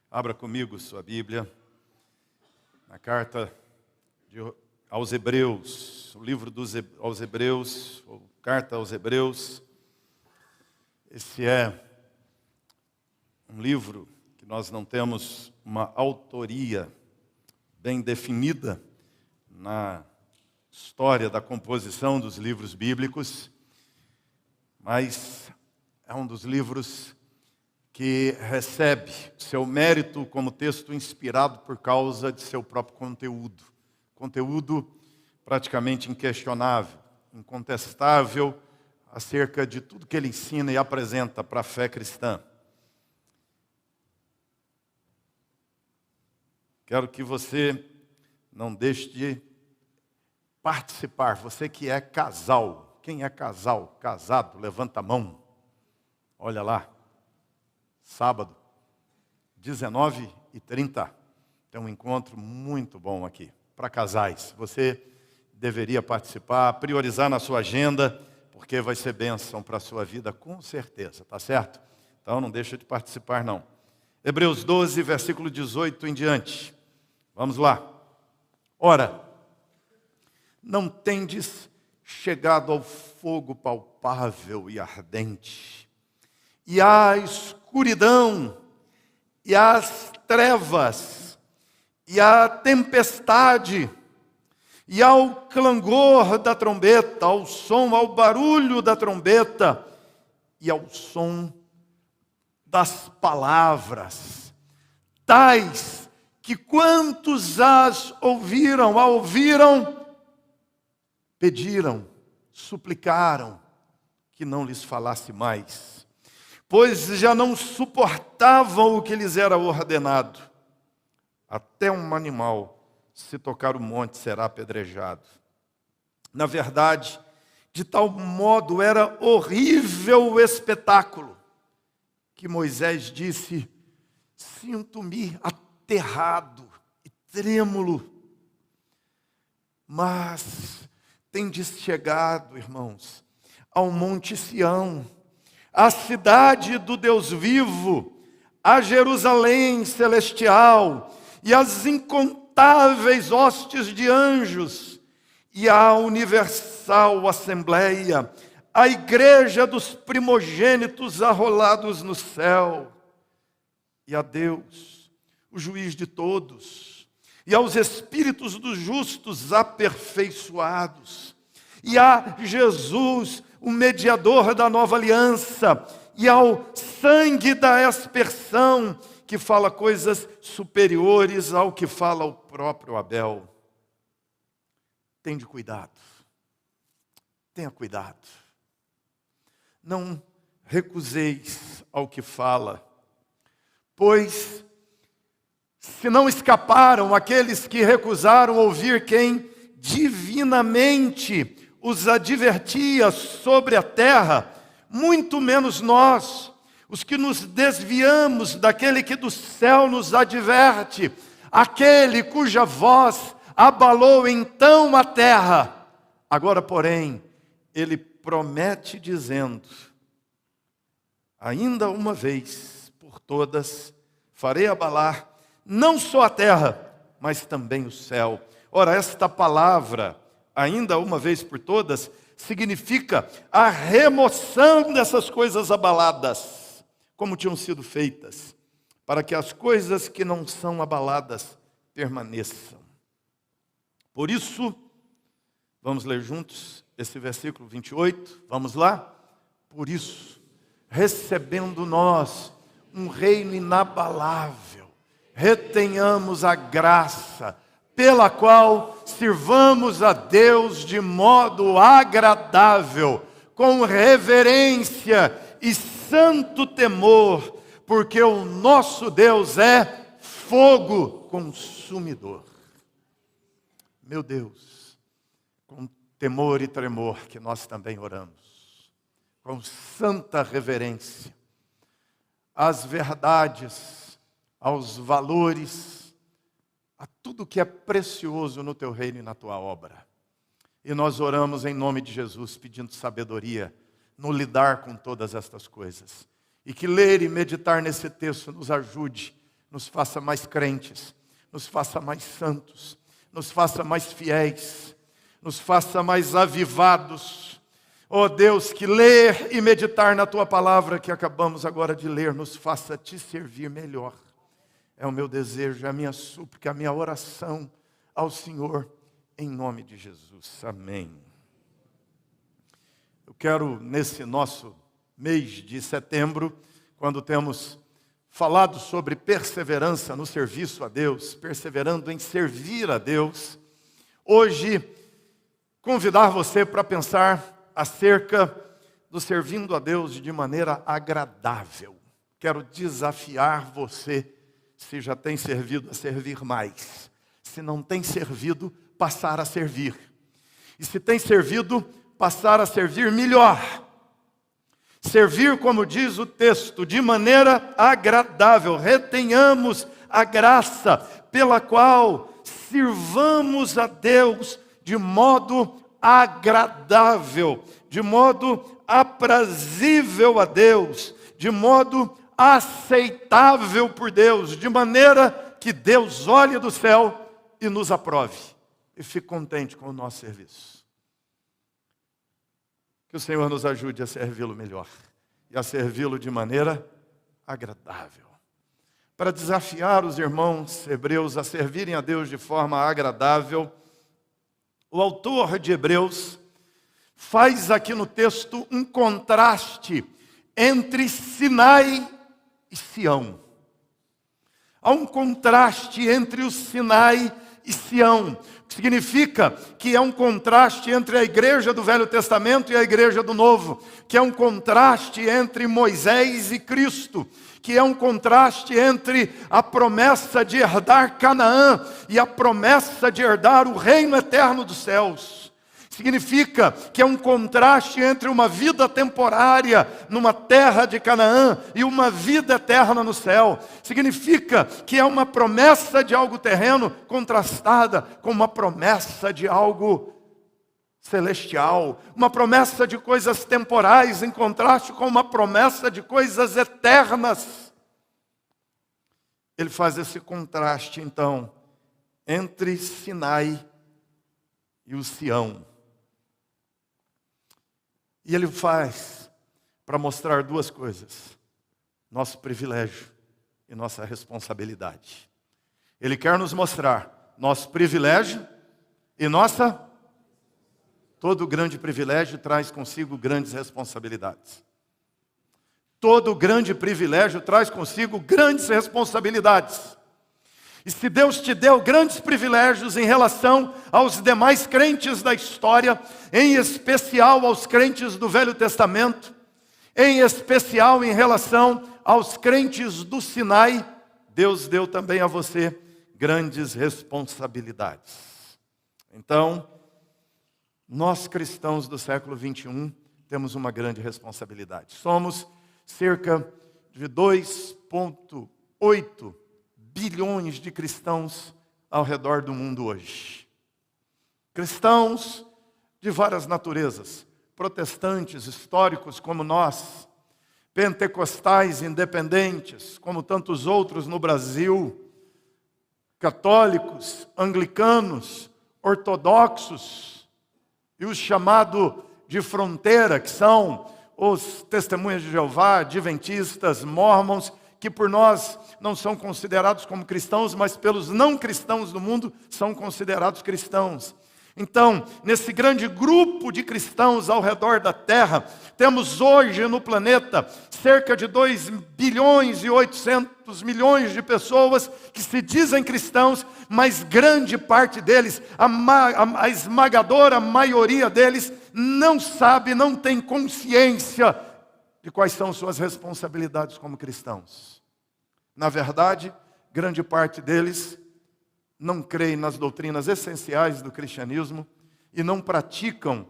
Abra comigo sua Bíblia, na carta aos Hebreus, o livro aos Hebreus, ou carta aos Hebreus. Esse é um livro que nós não temos uma autoria bem definida na história da composição dos livros bíblicos, mas é um dos livros que recebe seu mérito como texto inspirado por causa de seu próprio conteúdo. Conteúdo praticamente inquestionável, incontestável, acerca de tudo que ele ensina e apresenta para a fé cristã. Quero que você não deixe de participar. Você que é casal. Quem é casal? Casado, levanta a mão. Olha lá. Sábado, 19h30. Tem um encontro muito bom aqui, para casais. Você deveria participar, priorizar na sua agenda, porque vai ser bênção para a sua vida, com certeza, tá certo? Então não deixa de participar não. Hebreus 12, versículo 18 em diante. Vamos lá. Ora, não tendes chegado ao fogo palpável e ardente, e à escuridão, e às trevas, e à tempestade, e ao clangor da trombeta, ao barulho da trombeta, e ao som das palavras, tais que quantos a ouviram, pediram, suplicaram que não lhes falasse mais, pois já não suportavam o que lhes era ordenado. Até um animal, se tocar o monte, será apedrejado. Na verdade, de tal modo era horrível o espetáculo, que Moisés disse: sinto-me aterrado e trêmulo. Mas tendes chegado, irmãos, ao monte Sião, a cidade do Deus vivo, a Jerusalém celestial, e as incontáveis hostes de anjos, e a universal assembleia, a igreja dos primogênitos arrolados no céu, e a Deus, o juiz de todos, e aos espíritos dos justos aperfeiçoados, e a Jesus, o mediador da nova aliança, e ao sangue da aspersão, que fala coisas superiores ao que fala o próprio Abel. Tende cuidado. Tenha cuidado. Não recuseis ao que fala, pois se não escaparam aqueles que recusaram ouvir quem divinamente os advertia sobre a terra, muito menos nós, os que nos desviamos daquele que do céu nos adverte, aquele cuja voz abalou então a terra. Agora, porém, ele promete dizendo: ainda uma vez por todas farei abalar não só a terra, mas também o céu. Ora, esta palavra, ainda uma vez por todas, significa a remoção dessas coisas abaladas, como tinham sido feitas, para que as coisas que não são abaladas permaneçam. Por isso, vamos ler juntos esse versículo 28, vamos lá? Por isso, recebendo nós um reino inabalável, retenhamos a graça pela qual sirvamos a Deus de modo agradável, com reverência e santo temor, porque o nosso Deus é fogo consumidor. Meu Deus, com temor e tremor que nós também oramos, com santa reverência, às verdades, aos valores, a tudo que é precioso no teu reino e na tua obra. E nós oramos em nome de Jesus, pedindo sabedoria no lidar com todas estas coisas. E que ler e meditar nesse texto nos ajude nos faça mais crentes, nos faça mais santos, nos faça mais fiéis, nos faça mais avivados. Ó Deus, que ler e meditar na Tua palavra que acabamos agora de ler, nos faça Te servir melhor. É o meu desejo, é a minha súplica, a minha oração ao Senhor, em nome de Jesus. Amém. Eu quero, nesse nosso mês de setembro, quando temos falado sobre perseverança no serviço a Deus, perseverando em servir a Deus, hoje convidar você para pensar acerca do servindo a Deus de maneira agradável. Quero desafiar você, se já tem servido, a servir mais. Se não tem servido, passar a servir. E se tem servido, passar a servir melhor. Servir, como diz o texto, de maneira agradável. Retenhamos a graça pela qual sirvamos a Deus de modo agradável, de modo aprazível a Deus, de modo aceitável por Deus, de maneira que Deus olhe do céu e nos aprove e fique contente com o nosso serviço. Que o Senhor nos ajude a servi-lo melhor e a servi-lo de maneira agradável. Para desafiar os irmãos hebreus a servirem a Deus de forma agradável, o autor de Hebreus faz aqui no texto um contraste entre Sinai e Sião. Há um contraste entre o Sinai e Sião, que significa que é um contraste entre a igreja do Velho Testamento e a igreja do Novo, que é um contraste entre Moisés e Cristo, que é um contraste entre a promessa de herdar Canaã e a promessa de herdar o reino eterno dos céus. Significa que é um contraste entre uma vida temporária numa terra de Canaã e uma vida eterna no céu. Significa que é uma promessa de algo terreno contrastada com uma promessa de algo celestial. Uma promessa de coisas temporais em contraste com uma promessa de coisas eternas. Ele faz esse contraste, então, entre Sinai e o Sião. E ele faz para mostrar duas coisas: nosso privilégio e nossa responsabilidade. Ele quer nos mostrar nosso privilégio e nossa... Todo grande privilégio traz consigo grandes responsabilidades. Todo grande privilégio traz consigo grandes responsabilidades. E se Deus te deu grandes privilégios em relação aos demais crentes da história, em especial aos crentes do Velho Testamento, em especial em relação aos crentes do Sinai, Deus deu também a você grandes responsabilidades. Então, nós cristãos do século 21 temos uma grande responsabilidade. Somos cerca de 2,8 bilhões de cristãos ao redor do mundo hoje. Cristãos de várias naturezas, protestantes, históricos como nós, pentecostais independentes, como tantos outros no Brasil, católicos, anglicanos, ortodoxos, e os chamados de fronteira, que são os testemunhas de Jeová, adventistas, mórmons, que por nós não são considerados como cristãos, mas pelos não cristãos do mundo são considerados cristãos. Então, nesse grande grupo de cristãos ao redor da terra, temos hoje no planeta cerca de 2 bilhões e 800 milhões de pessoas que se dizem cristãos, mas grande parte deles, a esmagadora maioria deles, não sabe, não tem consciência de quais são suas responsabilidades como cristãos. Na verdade, grande parte deles não creem nas doutrinas essenciais do cristianismo e não praticam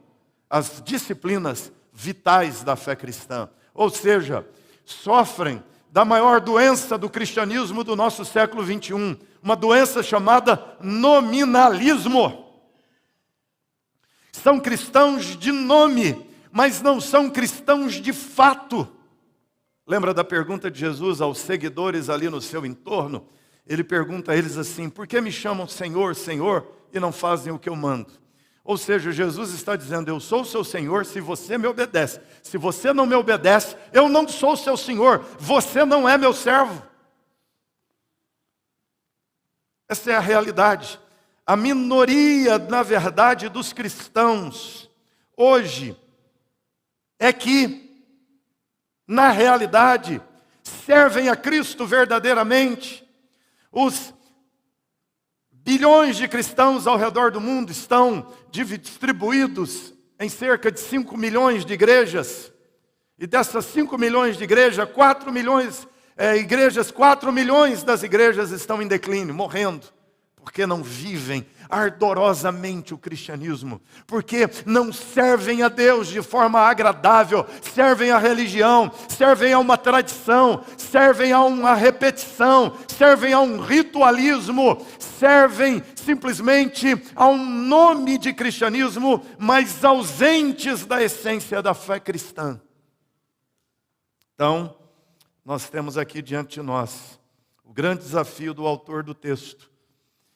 as disciplinas vitais da fé cristã. Ou seja, sofrem da maior doença do cristianismo do nosso século 21, uma doença chamada nominalismo. São cristãos de nome, mas não são cristãos de fato. Lembra da pergunta de Jesus aos seguidores ali no seu entorno? Ele pergunta a eles assim: por que me chamam Senhor, Senhor, e não fazem o que eu mando? Ou seja, Jesus está dizendo: eu sou o seu Senhor se você me obedece. Se você não me obedece, eu não sou o seu Senhor. Você não é meu servo. Essa é a realidade. A minoria, na verdade, dos cristãos hoje é que, na realidade, servem a Cristo verdadeiramente. Os bilhões de cristãos ao redor do mundo estão distribuídos em cerca de 5 milhões de igrejas. E dessas 5 milhões de igrejas, 4 milhões das igrejas estão em declínio, morrendo. Porque não vivem ardorosamente o cristianismo, porque não servem a Deus de forma agradável, servem à religião, servem a uma tradição, servem a uma repetição, servem a um ritualismo, servem simplesmente a um nome de cristianismo, mas ausentes da essência da fé cristã. Então, nós temos aqui diante de nós o grande desafio do autor do texto,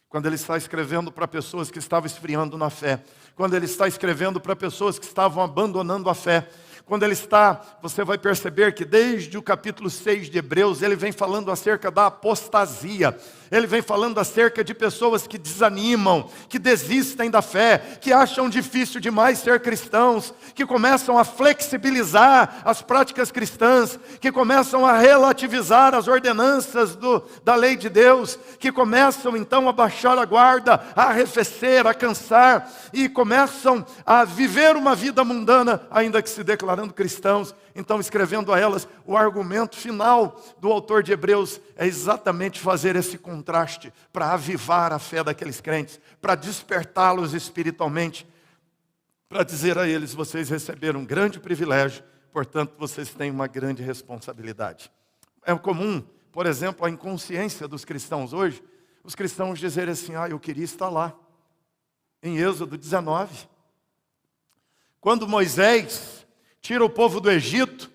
quando ele está escrevendo para pessoas que estavam esfriando na fé, quando ele está escrevendo para pessoas que estavam abandonando a fé, quando ele está, você vai perceber que desde o capítulo 6 de Hebreus, ele vem falando acerca da apostasia, ele vem falando acerca de pessoas que desanimam, que desistem da fé, que acham difícil demais ser cristãos, que começam a flexibilizar as práticas cristãs, que começam a relativizar as ordenanças da lei de Deus, que começam então a baixar a guarda, a arrefecer, a cansar, e começam a viver uma vida mundana, ainda que se declarando cristãos. Então, escrevendo a elas, o argumento final do autor de Hebreus é exatamente fazer esse contraste, para avivar a fé daqueles crentes, para despertá-los espiritualmente, para dizer a eles: vocês receberam um grande privilégio, portanto vocês têm uma grande responsabilidade. É comum, por exemplo, a inconsciência dos cristãos hoje, os cristãos dizerem assim: eu queria estar lá, em Êxodo 19. Quando Moisés tira o povo do Egito,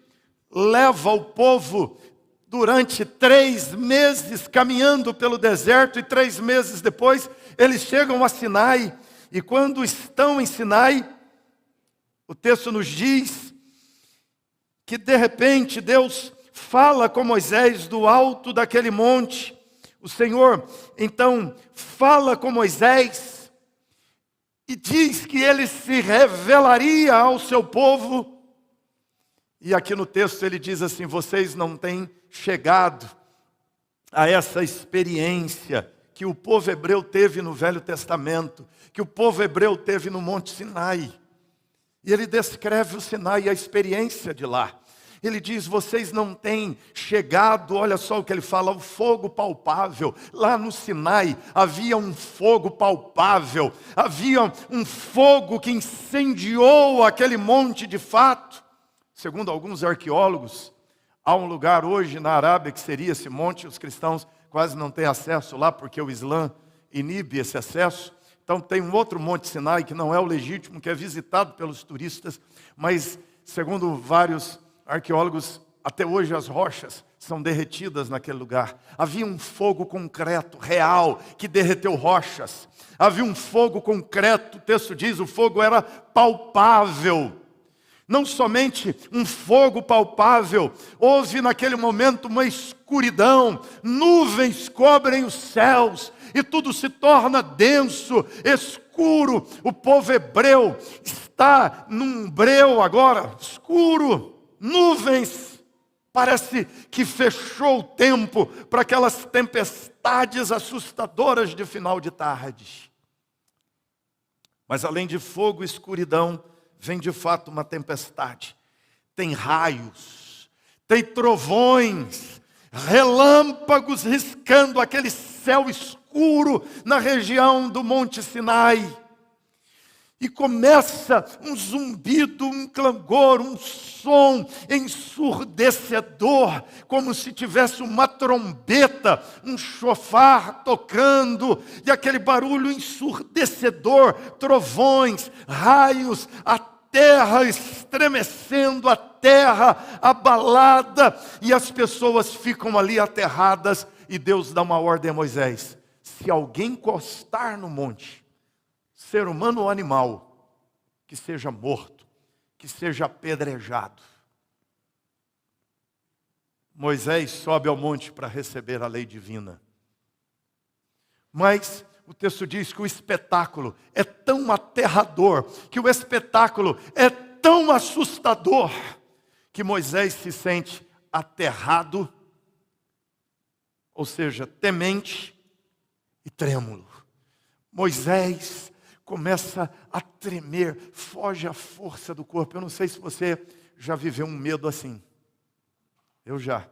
leva o povo durante 3 meses caminhando pelo deserto, e 3 meses depois eles chegam a Sinai, e quando estão em Sinai, o texto nos diz que de repente Deus fala com Moisés do alto daquele monte. O Senhor então fala com Moisés e diz que ele se revelaria ao seu povo. E aqui no texto ele diz assim: vocês não têm chegado a essa experiência que o povo hebreu teve no Velho Testamento, que o povo hebreu teve no Monte Sinai. E ele descreve o Sinai e a experiência de lá. Ele diz: vocês não têm chegado, olha só o que ele fala, o fogo palpável. Lá no Sinai havia um fogo palpável, havia um fogo que incendiou aquele monte de fato. Segundo alguns arqueólogos, há um lugar hoje na Arábia que seria esse monte, os cristãos quase não têm acesso lá, porque o Islã inibe esse acesso. Então tem um outro Monte Sinai que não é o legítimo, que é visitado pelos turistas, mas segundo vários arqueólogos, até hoje as rochas são derretidas naquele lugar. Havia um fogo concreto, real, que derreteu rochas. Havia um fogo concreto, o texto diz, o fogo era palpável. Não somente um fogo palpável, houve naquele momento uma escuridão, nuvens cobrem os céus, e tudo se torna denso, escuro. O povo hebreu está num breu agora, escuro, nuvens. Parece que fechou o tempo para aquelas tempestades assustadoras de final de tarde. Mas além de fogo e escuridão, vem de fato uma tempestade. Tem raios, tem trovões, relâmpagos riscando aquele céu escuro na região do Monte Sinai. E começa um zumbido, um clangor, um som ensurdecedor, como se tivesse uma trombeta, um chofar tocando, e aquele barulho ensurdecedor, trovões, raios, a terra estremecendo, a terra abalada, e as pessoas ficam ali aterradas, e Deus dá uma ordem a Moisés: se alguém encostar no monte, ser humano ou animal, que seja morto, que seja apedrejado. Moisés sobe ao monte para receber a lei divina. Mas o texto diz que o espetáculo é tão aterrador, que o espetáculo é tão assustador, que Moisés se sente aterrado, ou seja, temente e trêmulo. Moisés começa a tremer, foge a força do corpo. Eu não sei se você já viveu um medo assim. Eu já.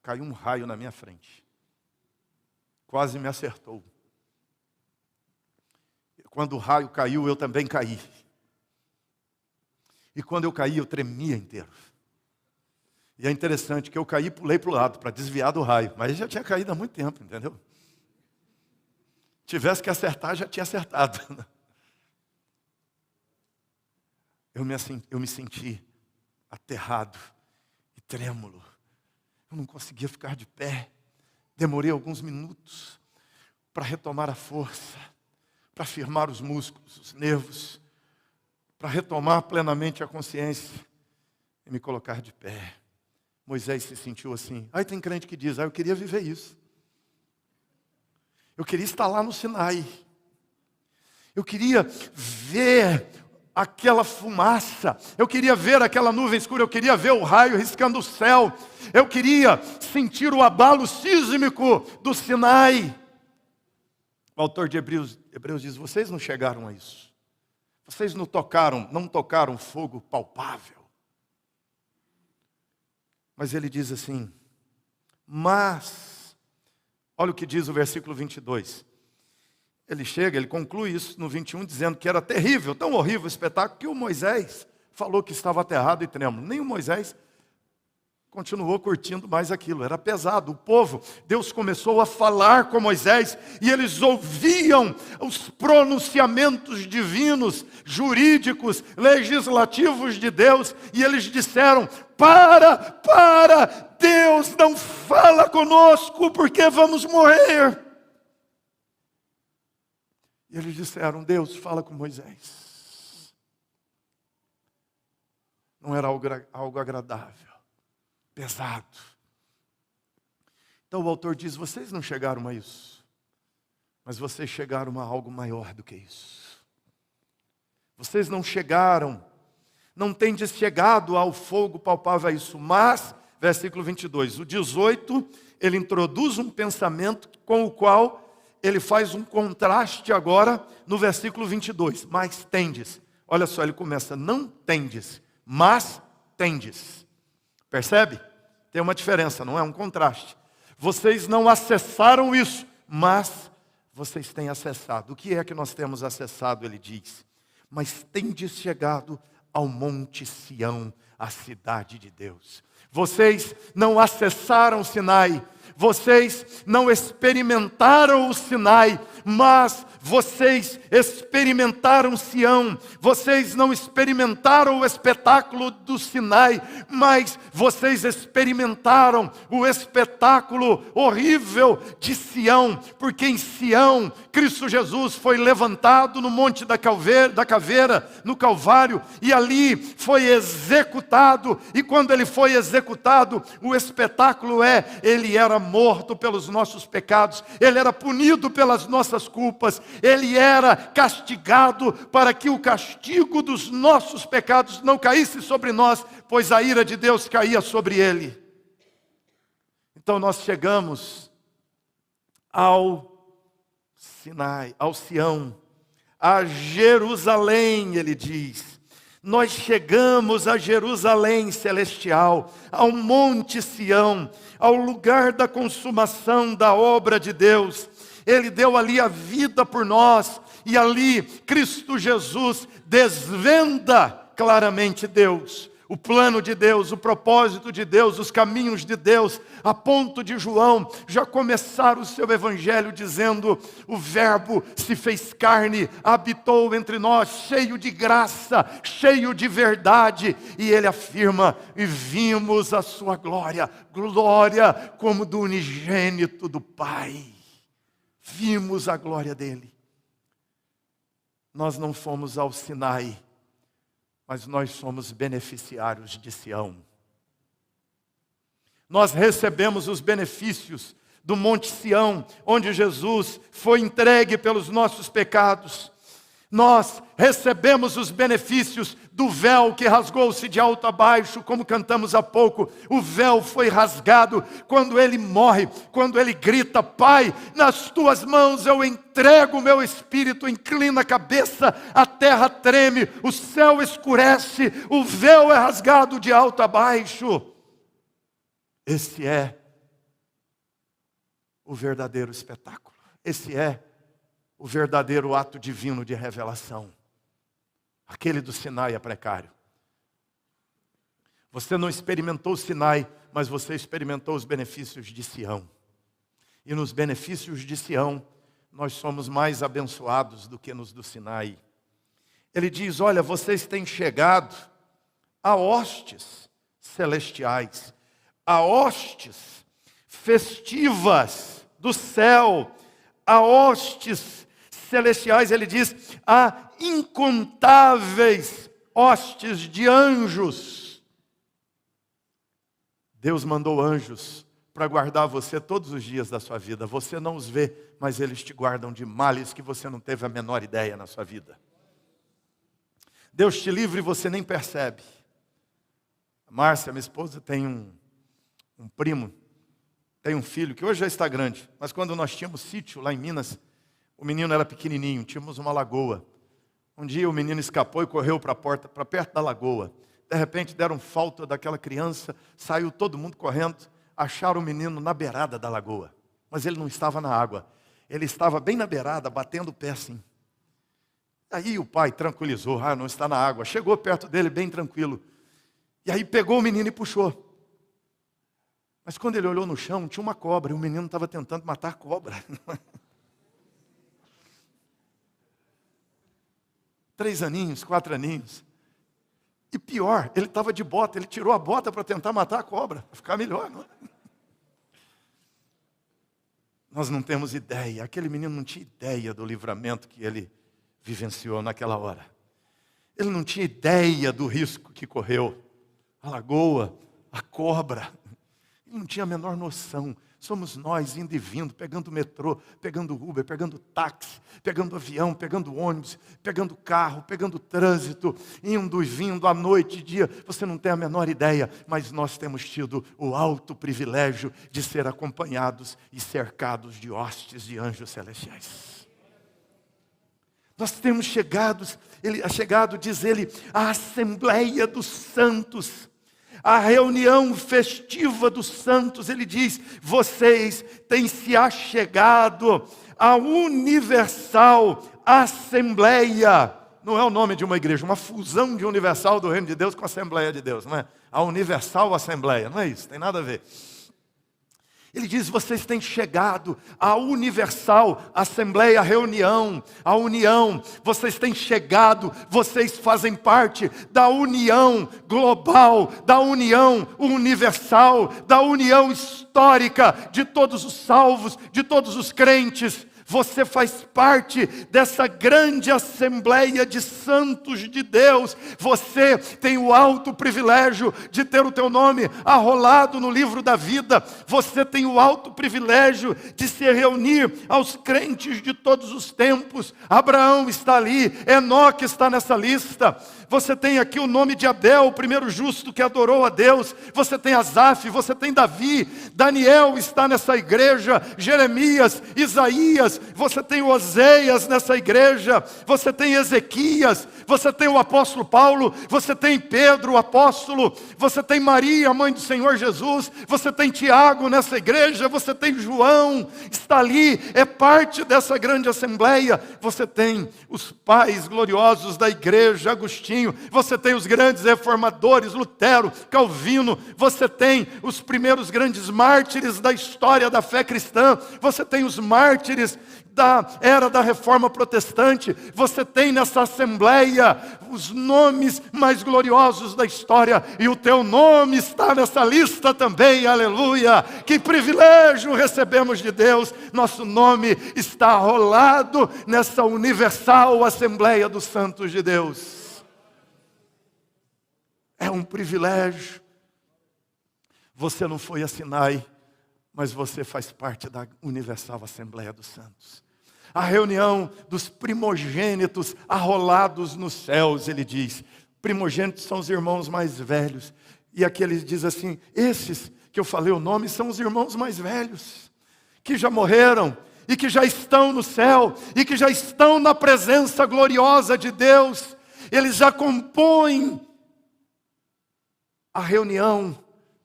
Caiu um raio na minha frente. Quase me acertou. Quando o raio caiu, eu também caí. E quando eu caí, eu tremia inteiro. E é interessante que eu caí e pulei para o lado, para desviar do raio. Mas eu já tinha caído há muito tempo, entendeu? Tivesse que acertar, já tinha acertado. Eu me senti aterrado e trêmulo. Eu não conseguia ficar de pé. Demorei alguns minutos para retomar a força, para firmar os músculos, os nervos, para retomar plenamente a consciência e me colocar de pé. Moisés se sentiu assim. Aí tem crente que diz: eu queria viver isso. Eu queria estar lá no Sinai. Eu queria ver aquela fumaça. Eu queria ver aquela nuvem escura. Eu queria ver o raio riscando o céu. Eu queria sentir o abalo sísmico do Sinai. O autor de Hebreus diz: vocês não chegaram a isso. Vocês não tocaram fogo palpável. Mas ele diz assim: mas, olha o que diz o versículo 22. Ele conclui isso no 21, dizendo que era terrível, tão horrível o espetáculo, que o Moisés falou que estava aterrado e trêmulo. Nem o Moisés continuou curtindo mais aquilo, era pesado. O povo, Deus começou a falar com Moisés, e eles ouviam os pronunciamentos divinos, jurídicos, legislativos de Deus, e eles disseram: para, Deus não fala conosco, porque vamos morrer. E eles disseram: Deus, fala com Moisés. Não era algo agradável, pesado. Então o autor diz: vocês não chegaram a isso, mas vocês chegaram a algo maior do que isso. Vocês não tendes chegado ao fogo palpável a isso, mas, versículo 22, o 18, ele introduz um pensamento com o qual ele faz um contraste agora no versículo 22. Mas tendes. Olha só, ele começa: não tendes, mas tendes. Percebe? Tem uma diferença, não é um contraste. Vocês não acessaram isso, mas vocês têm acessado. O que é que nós temos acessado? Ele diz: mas tendes chegado ao Monte Sião, a cidade de Deus. Vocês não acessaram o Sinai, vocês não experimentaram o Sinai, mas vocês experimentaram Sião. Vocês não experimentaram o espetáculo do Sinai, mas vocês experimentaram o espetáculo horrível de Sião, porque em Sião, Cristo Jesus foi levantado no Monte da Caveira, no Calvário, e ali foi executado, e quando ele foi executado, o espetáculo ele era morto pelos nossos pecados, ele era punido pelas nossas culpas, ele era castigado para que o castigo dos nossos pecados não caísse sobre nós, pois a ira de Deus caía sobre ele. Então nós chegamos ao Sinai, ao Sião, a Jerusalém, ele diz. Nós chegamos a Jerusalém celestial, ao Monte Sião, ao lugar da consumação da obra de Deus. Ele deu ali a vida por nós, e ali Cristo Jesus desvenda claramente Deus. o plano de Deus, o propósito de Deus, os caminhos de Deus, a ponto de João já começar o seu evangelho dizendo: o verbo se fez carne, habitou entre nós, cheio de graça, cheio de verdade. E ele afirma: e vimos a sua glória, glória como do unigênito do Pai. Vimos a glória dele. Nós não fomos ao Sinai, mas nós somos beneficiários de Sião. Nós recebemos os benefícios do Monte Sião, onde Jesus foi entregue pelos nossos pecados. Nós recebemos os benefícios do véu que rasgou-se de alto a baixo, como cantamos há pouco. O véu foi rasgado quando ele morre, quando ele grita: Pai, nas tuas mãos eu entrego o meu espírito. Inclina a cabeça, a terra treme, o céu escurece, o véu é rasgado de alto a baixo. Esse é o verdadeiro espetáculo. Esse é o verdadeiro ato divino de revelação. Aquele do Sinai é precário. Você não experimentou o Sinai, mas você experimentou os benefícios de Sião. E nos benefícios de Sião, nós somos mais abençoados do que nos do Sinai. Ele diz: olha, vocês têm chegado a hostes celestiais, a hostes festivas do céu, a hostes celestiais. Ele diz: há incontáveis hostes de anjos. Deus mandou anjos para guardar você todos os dias da sua vida. Você não os vê, mas eles te guardam de males que você não teve a menor ideia na sua vida. Deus te livre e você nem percebe. A Márcia, minha esposa, tem um primo, tem um filho que hoje já está grande, mas quando nós tínhamos sítio lá em Minas, o menino era pequenininho, tínhamos uma lagoa. Um dia o menino escapou e correu para perto da lagoa. De repente deram falta daquela criança, saiu todo mundo correndo, acharam o menino na beirada da lagoa. Mas ele não estava na água, ele estava bem na beirada, batendo o pé assim. Aí o pai tranquilizou: não está na água. Chegou perto dele bem tranquilo. E aí pegou o menino e puxou. Mas quando ele olhou no chão, tinha uma cobra, e o menino estava tentando matar a cobra. 3 aninhos, 4 aninhos. E pior, ele estava de bota, ele tirou a bota para tentar matar a cobra, para ficar melhor, não é? Nós não temos ideia, aquele menino não tinha ideia do livramento que ele vivenciou naquela hora. Ele não tinha ideia do risco que correu. A lagoa, a cobra, ele não tinha a menor noção. Somos nós indo e vindo, pegando o metrô, pegando Uber, pegando táxi, pegando avião, pegando ônibus, pegando carro, pegando trânsito, indo e vindo à noite e dia. Você não tem a menor ideia, mas nós temos tido o alto privilégio de ser acompanhados e cercados de hostes de anjos celestiais. Nós temos chegado, diz ele, à Assembleia dos Santos, a reunião festiva dos santos. Ele diz: vocês têm se achegado à universal Assembleia. Não é o nome de uma igreja, uma fusão de universal do reino de Deus com a Assembleia de Deus, não é? A universal Assembleia, não é isso, tem nada a ver. Ele diz: vocês têm chegado à universal Assembleia, a reunião, a união. Vocês têm chegado, vocês fazem parte da união global, da união universal, da união histórica de todos os salvos, de todos os crentes. Você faz parte dessa grande assembleia de santos de Deus. Você tem o alto privilégio de ter o teu nome arrolado no livro da vida. Você tem o alto privilégio de se reunir aos crentes de todos os tempos. Abraão está ali, Enoque está nessa lista. Você tem aqui o nome de Abel, o primeiro justo que adorou a Deus. Você tem Asaf, você tem Davi, Daniel está nessa igreja, Jeremias, Isaías, você tem Oseias nessa igreja, você tem Ezequias, você tem o apóstolo Paulo, você tem Pedro, o apóstolo, você tem Maria, mãe do Senhor Jesus, você tem Tiago nessa igreja. igreja, você tem João, está ali, é parte dessa grande assembleia. Você tem os pais gloriosos da igreja, Agostinho, você tem os grandes reformadores, Lutero, Calvino, você tem os primeiros grandes mártires da história da fé cristã, você tem os mártires da era da reforma protestante, você tem nessa assembleia os nomes mais gloriosos da história, e o teu nome está nessa lista também, aleluia. Que privilégio recebemos de Deus, nosso nome está rolado nessa universal Assembleia dos Santos de Deus. É um privilégio. Você não foi a Sinai, mas você faz parte da universal Assembleia dos Santos. A reunião dos primogênitos arrolados nos céus, ele diz. Primogênitos são os irmãos mais velhos. E aqui ele diz assim, esses que eu falei o nome são os irmãos mais velhos, que já morreram e que já estão no céu e que já estão na presença gloriosa de Deus. Eles já compõem a reunião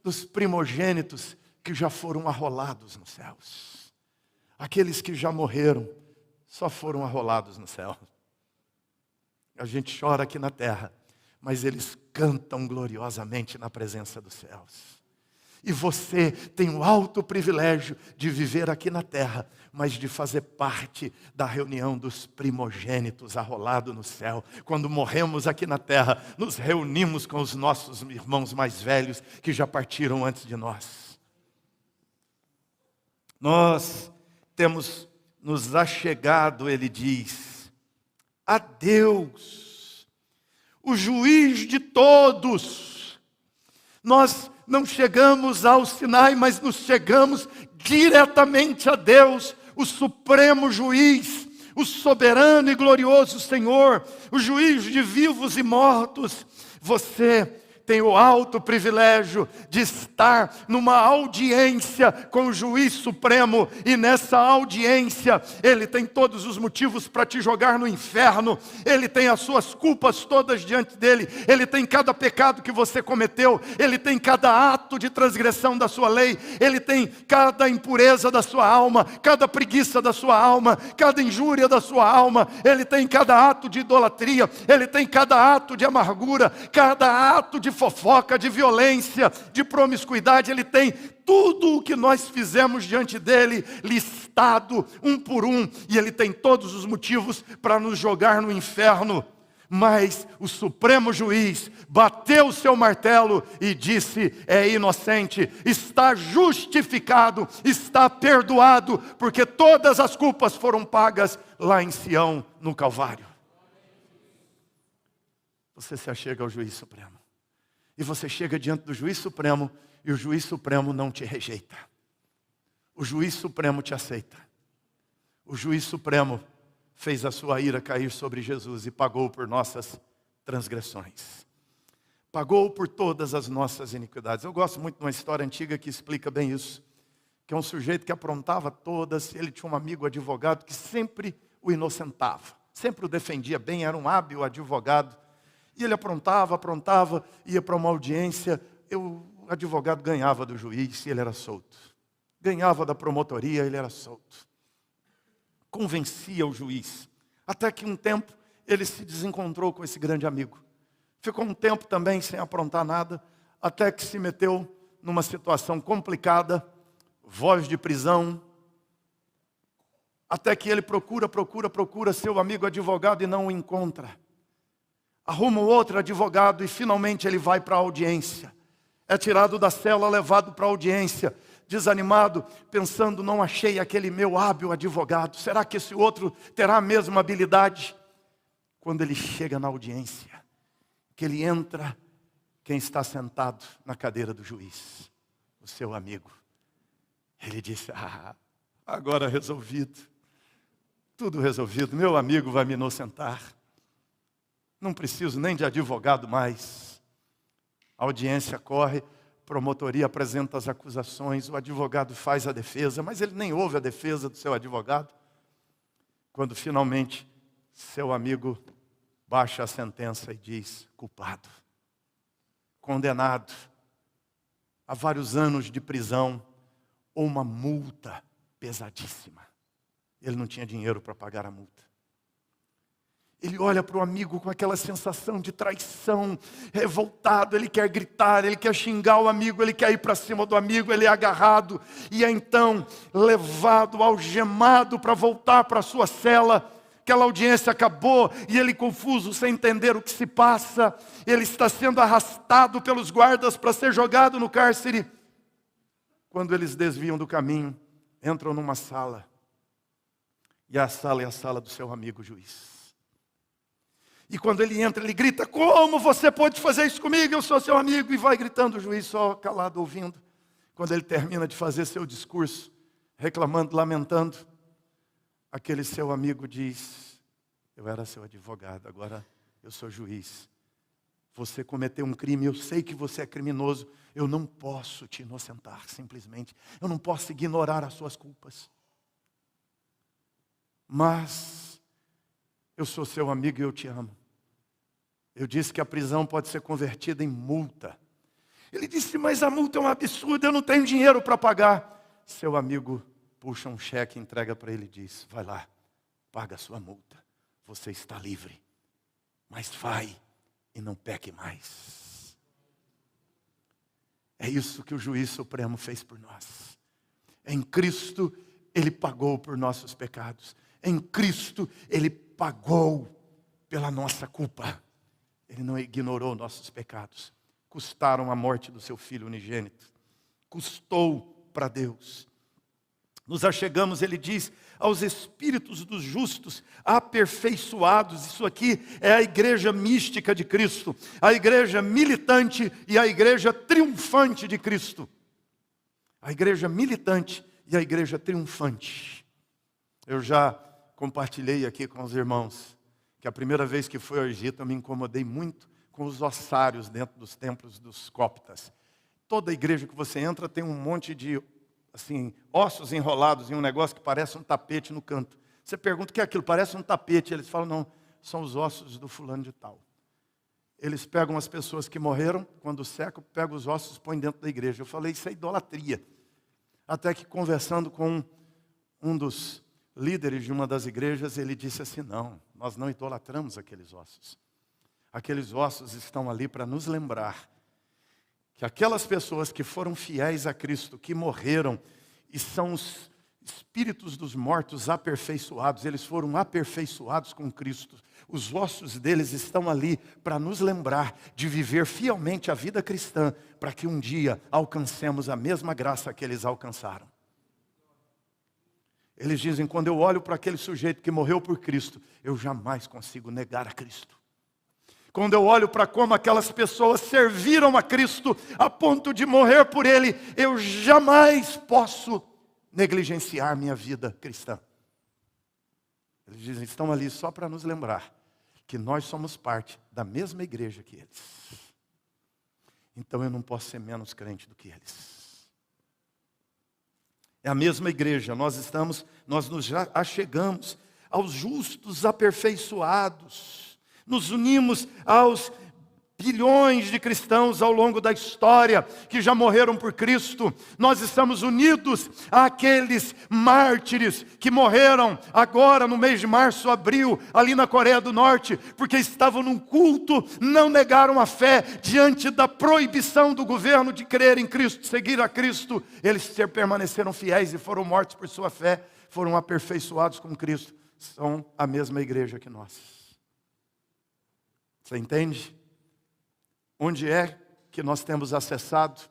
dos primogênitos que já foram arrolados nos céus. Aqueles que já morreram só foram arrolados no céu. A gente chora aqui na terra, mas eles cantam gloriosamente na presença dos céus. E você tem o alto privilégio de viver aqui na terra, mas de fazer parte da reunião dos primogênitos arrolado no céu. Quando morremos aqui na terra, nos reunimos com os nossos irmãos mais velhos que já partiram antes de nós. Nós temos nos achegado, ele diz, a Deus, o juiz de todos. Nós não chegamos ao Sinai, mas nos chegamos diretamente a Deus, o supremo juiz, o soberano e glorioso Senhor, o juiz de vivos e mortos. Você tem o alto privilégio de estar numa audiência com o juiz supremo, e nessa audiência ele tem todos os motivos para te jogar no inferno. Ele tem as suas culpas todas diante dele, ele tem cada pecado que você cometeu, ele tem cada ato de transgressão da sua lei, ele tem cada impureza da sua alma, cada preguiça da sua alma, cada injúria da sua alma, ele tem cada ato de idolatria, ele tem cada ato de amargura, cada ato de fofoca, de violência, de promiscuidade. Ele tem tudo o que nós fizemos diante dele listado um por um, e ele tem todos os motivos para nos jogar no inferno. Mas o supremo juiz bateu o seu martelo e disse, é inocente, está justificado, está perdoado, porque todas as culpas foram pagas lá em Sião, no Calvário. Você se achega ao juiz supremo. E você chega diante do juiz supremo, e o juiz supremo não te rejeita. O juiz supremo te aceita. O juiz supremo fez a sua ira cair sobre Jesus e pagou por nossas transgressões. Pagou por todas as nossas iniquidades. Eu gosto muito de uma história antiga que explica bem isso. Que é um sujeito que aprontava todas, ele tinha um amigo advogado que sempre o inocentava. Sempre o defendia bem, era um hábil advogado. E ele aprontava, ia para uma audiência, o advogado ganhava do juiz e ele era solto. Ganhava da promotoria, ele era solto. Convencia o juiz. Até que um tempo ele se desencontrou com esse grande amigo. Ficou um tempo também sem aprontar nada, até que se meteu numa situação complicada, voz de prisão. Até que ele procura seu amigo advogado e não o encontra. Arruma outro advogado e finalmente ele vai para a audiência. É tirado da cela, levado para a audiência. Desanimado, pensando, não achei aquele meu hábil advogado. Será que esse outro terá a mesma habilidade? Quando ele chega na audiência, que ele entra, quem está sentado na cadeira do juiz? O seu amigo. Ele disse, agora resolvido. Tudo resolvido, meu amigo vai me inocentar. Não preciso nem de advogado mais. A audiência corre, promotoria apresenta as acusações, o advogado faz a defesa, mas ele nem ouve a defesa do seu advogado. Quando finalmente seu amigo baixa a sentença e diz, culpado, condenado a vários anos de prisão, ou uma multa pesadíssima. Ele não tinha dinheiro para pagar a multa. Ele olha para o amigo com aquela sensação de traição, revoltado, ele quer gritar, ele quer xingar o amigo, ele quer ir para cima do amigo, ele é agarrado e é então levado, algemado para voltar para a sua cela. Aquela audiência acabou e ele confuso, sem entender o que se passa. Ele está sendo arrastado pelos guardas para ser jogado no cárcere. Quando eles desviam do caminho, entram numa sala. E a sala é a sala do seu amigo juiz. E quando ele entra, ele grita: como você pode fazer isso comigo? Eu sou seu amigo. E vai gritando, o juiz só calado ouvindo. Quando ele termina de fazer seu discurso, reclamando, lamentando, aquele seu amigo diz: eu era seu advogado, agora eu sou juiz. Você cometeu um crime, eu sei que você é criminoso. Eu não posso te inocentar, simplesmente. Eu não posso ignorar as suas culpas. Mas eu sou seu amigo e eu te amo. Eu disse que a prisão pode ser convertida em multa. Ele disse: mas a multa é um absurdo, eu não tenho dinheiro para pagar. Seu amigo puxa um cheque, entrega para ele e diz: vai lá, paga a sua multa. Você está livre. Mas vai e não peque mais. É isso que o juiz supremo fez por nós. Em Cristo, Ele pagou por nossos pecados. Em Cristo, Ele pagou pela nossa culpa. Ele não ignorou nossos pecados. Custaram a morte do seu Filho unigênito. Custou para Deus. Nos achegamos, ele diz, aos espíritos dos justos aperfeiçoados. Isso aqui é a igreja mística de Cristo. A igreja militante e a igreja triunfante de Cristo. A igreja militante e a igreja triunfante. Eu já compartilhei aqui com os irmãos que a primeira vez que fui ao Egito eu me incomodei muito com os ossários dentro dos templos dos coptas. Toda igreja que você entra tem um monte de assim, ossos enrolados em um negócio que parece um tapete no canto. Você pergunta o que é aquilo? Parece um tapete. Eles falam: não, são os ossos do fulano de tal. Eles pegam as pessoas que morreram, quando secam, pegam os ossos e põem dentro da igreja. Eu falei: isso é idolatria. Até que conversando com um dos líderes de uma das igrejas, ele disse assim: não, nós não idolatramos aqueles ossos. Aqueles ossos estão ali para nos lembrar que aquelas pessoas que foram fiéis a Cristo, que morreram, e são os espíritos dos mortos aperfeiçoados, eles foram aperfeiçoados com Cristo. Os ossos deles estão ali para nos lembrar de viver fielmente a vida cristã, para que um dia alcancemos a mesma graça que eles alcançaram. Eles dizem: quando eu olho para aquele sujeito que morreu por Cristo, eu jamais consigo negar a Cristo. Quando eu olho para como aquelas pessoas serviram a Cristo a ponto de morrer por Ele, eu jamais posso negligenciar minha vida cristã. Eles dizem: estão ali só para nos lembrar que nós somos parte da mesma igreja que eles. Então eu não posso ser menos crente do que eles. É a mesma igreja, nós nos achegamos aos justos aperfeiçoados. Nos unimos aos bilhões de cristãos ao longo da história que já morreram por Cristo. Nós estamos unidos àqueles mártires que morreram agora no mês de março, abril, ali na Coreia do Norte, porque estavam num culto, não negaram a fé diante da proibição do governo de crer em Cristo, de seguir a Cristo. Eles permaneceram fiéis e foram mortos por sua fé, foram aperfeiçoados com Cristo. São a mesma igreja que nós. Você entende? Onde é que nós temos acessado?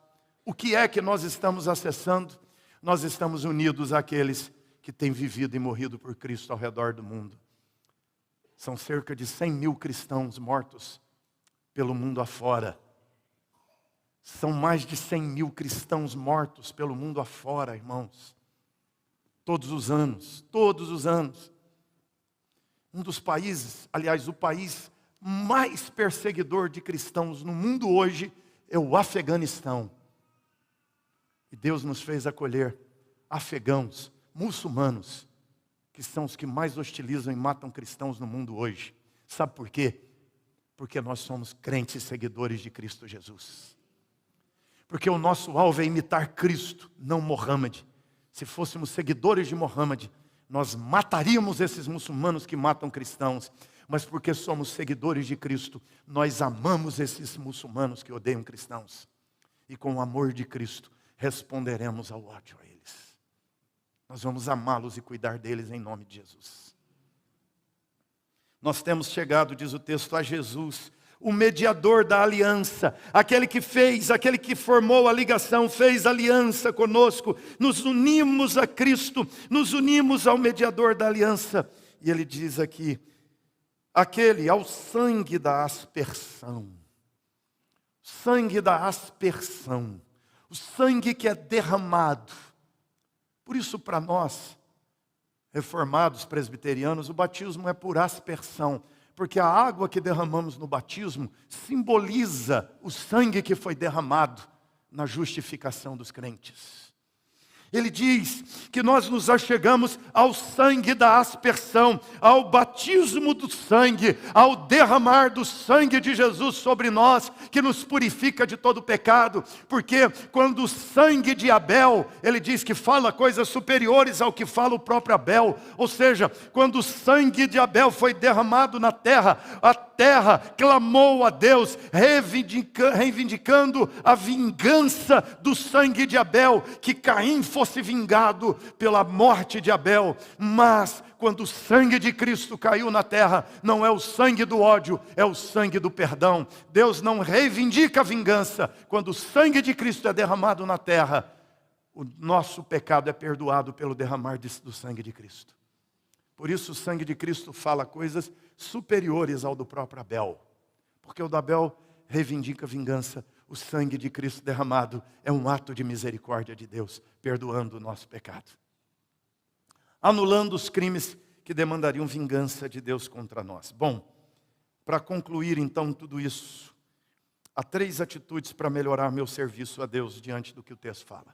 O que é que nós estamos acessando? Nós estamos unidos àqueles que têm vivido e morrido por Cristo ao redor do mundo. São cerca de 100 mil cristãos mortos pelo mundo afora. São mais de 100 mil cristãos mortos pelo mundo afora, irmãos. Todos os anos, todos os anos. Um dos países, aliás, o país mais perseguidor de cristãos no mundo hoje é o Afeganistão. E Deus nos fez acolher afegãos, muçulmanos, que são os que mais hostilizam e matam cristãos no mundo hoje. Sabe por quê? Porque nós somos crentes e seguidores de Cristo Jesus. Porque o nosso alvo é imitar Cristo, não Mohammed. Se fôssemos seguidores de Mohammed, nós mataríamos esses muçulmanos que matam cristãos. Mas porque somos seguidores de Cristo, nós amamos esses muçulmanos que odeiam cristãos. E com o amor de Cristo, responderemos ao ódio a eles. Nós vamos amá-los e cuidar deles em nome de Jesus. Nós temos chegado, diz o texto, a Jesus, o mediador da aliança, aquele que fez, aquele que formou a ligação, fez aliança conosco, nos unimos a Cristo, nos unimos ao mediador da aliança. E ele diz aqui, aquele ao sangue da aspersão, sangue da aspersão, o sangue que é derramado. Por isso, para nós, reformados presbiterianos, o batismo é por aspersão, porque a água que derramamos no batismo simboliza o sangue que foi derramado na justificação dos crentes. Ele diz que nós nos achegamos ao sangue da aspersão, ao batismo do sangue, ao derramar do sangue de Jesus sobre nós, que nos purifica de todo pecado, porque quando o sangue de Abel, ele diz que fala coisas superiores ao que fala o próprio Abel, ou seja, quando o sangue de Abel foi derramado na terra, a terra clamou a Deus, reivindicando a vingança do sangue de Abel, que Caim fosse vingado pela morte de Abel. Mas quando o sangue de Cristo caiu na terra, não é o sangue do ódio, é o sangue do perdão. Deus não reivindica a vingança. Quando o sangue de Cristo é derramado na terra, o nosso pecado é perdoado pelo derramar do sangue de Cristo. Por isso o sangue de Cristo fala coisas superiores ao do próprio Abel. Porque o do Abel reivindica a vingança. O sangue de Cristo derramado é um ato de misericórdia de Deus, perdoando o nosso pecado, anulando os crimes que demandariam vingança de Deus contra nós. Bom, para concluir então tudo isso, há 3 atitudes para melhorar meu serviço a Deus diante do que o texto fala.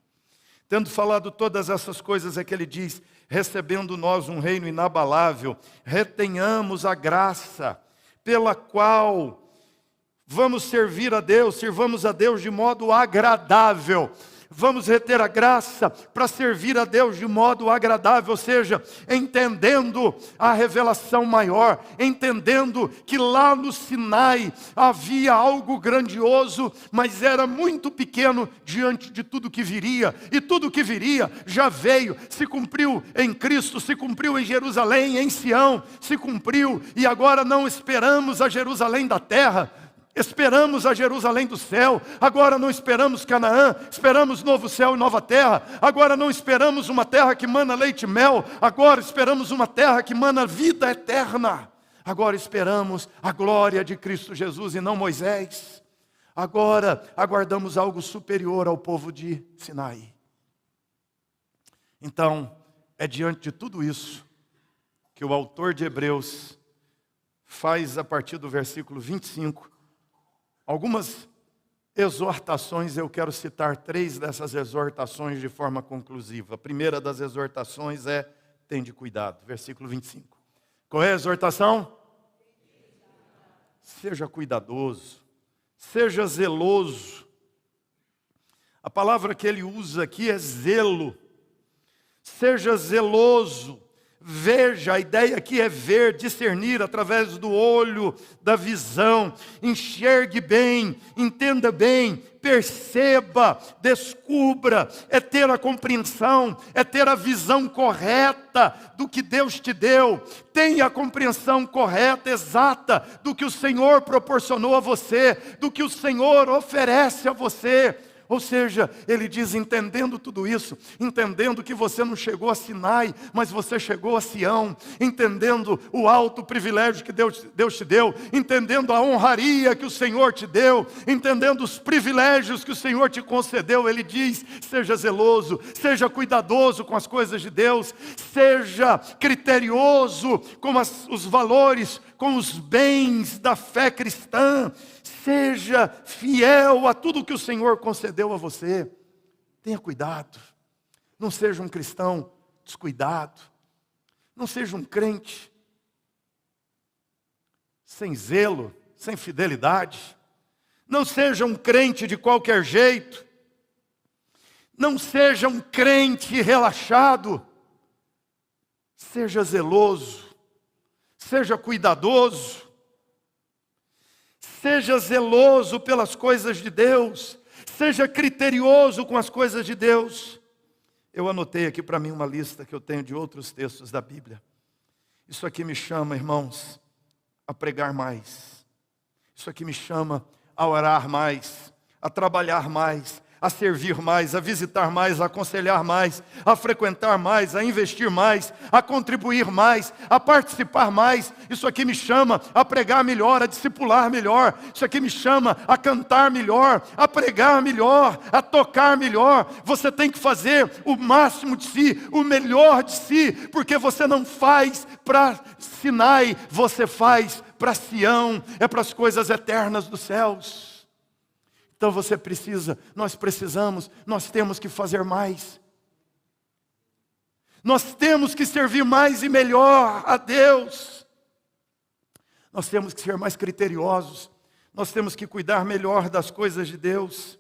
Tendo falado todas essas coisas, é que ele diz, recebendo nós um reino inabalável, retenhamos a graça pela qual vamos servir a Deus, sirvamos a Deus de modo agradável. Vamos reter a graça para servir a Deus de modo agradável, ou seja, entendendo a revelação maior, entendendo que lá no Sinai havia algo grandioso, mas era muito pequeno diante de tudo que viria, e tudo que viria já veio, se cumpriu em Cristo, se cumpriu em Jerusalém, em Sião, se cumpriu, e agora não esperamos a Jerusalém da terra, esperamos a Jerusalém do céu. Agora não esperamos Canaã, esperamos novo céu e nova terra. Agora não esperamos uma terra que mana leite e mel, agora esperamos uma terra que mana vida eterna. Agora esperamos a glória de Cristo Jesus e não Moisés. Agora aguardamos algo superior ao povo de Sinai. Então, é diante de tudo isso que o autor de Hebreus faz, a partir do versículo 25, algumas exortações. Eu quero citar 3 dessas exortações de forma conclusiva. A primeira das exortações é, tende cuidado, versículo 25. Qual é a exortação? Seja cuidadoso, seja zeloso. A palavra que ele usa aqui é zelo. Seja zeloso. Veja, a ideia aqui é ver, discernir através do olho, da visão. Enxergue bem, entenda bem, perceba, descubra. É ter a compreensão, é ter a visão correta do que Deus te deu. Tenha a compreensão correta, exata, do que o Senhor proporcionou a você, do que o Senhor oferece a você. Ou seja, ele diz, entendendo tudo isso, entendendo que você não chegou a Sinai, mas você chegou a Sião, entendendo o alto privilégio que Deus te deu, entendendo a honraria que o Senhor te deu, entendendo os privilégios que o Senhor te concedeu, ele diz, seja zeloso, seja cuidadoso com as coisas de Deus, seja criterioso com os valores, com os bens da fé cristã, seja fiel a tudo que o Senhor concedeu a você. Tenha cuidado. Não seja um cristão descuidado. Não seja um crente sem zelo, sem fidelidade. Não seja um crente de qualquer jeito. Não seja um crente relaxado. Seja zeloso. Seja cuidadoso. Seja zeloso pelas coisas de Deus. Seja criterioso com as coisas de Deus. Eu anotei aqui para mim uma lista que eu tenho de outros textos da Bíblia. Isso aqui me chama, irmãos, a pregar mais. Isso aqui me chama a orar mais, a trabalhar mais, a servir mais, a visitar mais, a aconselhar mais, a frequentar mais, a investir mais, a contribuir mais, a participar mais. Isso aqui me chama a pregar melhor, a discipular melhor. Isso aqui me chama a cantar melhor, a pregar melhor, a tocar melhor. Você tem que fazer o máximo de si, o melhor de si, porque você não faz para Sinai, você faz para Sião, é para as coisas eternas dos céus. Então você precisa, nós precisamos, nós temos que fazer mais. Nós temos que servir mais e melhor a Deus. Nós temos que ser mais criteriosos. Nós temos que cuidar melhor das coisas de Deus.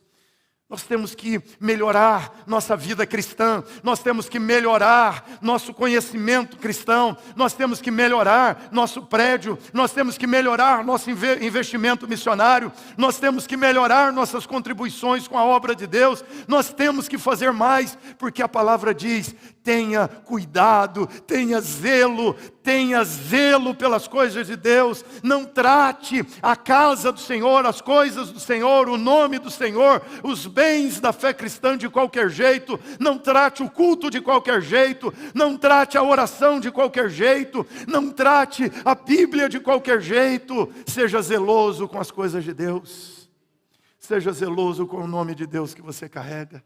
Nós temos que melhorar nossa vida cristã. Nós temos que melhorar nosso conhecimento cristão. Nós temos que melhorar nosso prédio. Nós temos que melhorar nosso investimento missionário. Nós temos que melhorar nossas contribuições com a obra de Deus. Nós temos que fazer mais, porque a palavra diz: tenha cuidado, tenha zelo pelas coisas de Deus. Não trate a casa do Senhor, as coisas do Senhor, o nome do Senhor, os bens da fé cristã de qualquer jeito. Não trate o culto de qualquer jeito. Não trate a oração de qualquer jeito. Não trate a Bíblia de qualquer jeito. Seja zeloso com as coisas de Deus. Seja zeloso com o nome de Deus que você carrega.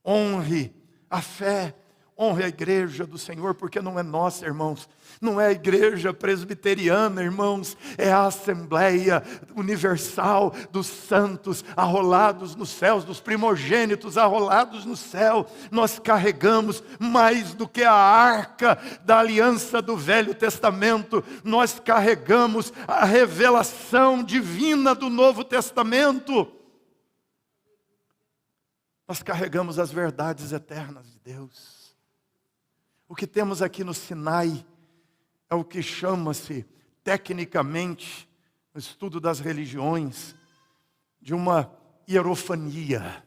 Honre a fé, honre a igreja do Senhor, porque não é nossa, irmãos. Não é a igreja presbiteriana, irmãos. É a Assembleia Universal dos santos arrolados nos céus, dos primogênitos arrolados no céu. Nós carregamos mais do que a arca da aliança do Velho Testamento. Nós carregamos a revelação divina do Novo Testamento. Nós carregamos as verdades eternas de Deus. O que temos aqui no Sinai é o que chama-se, tecnicamente, no estudo das religiões, de uma hierofania.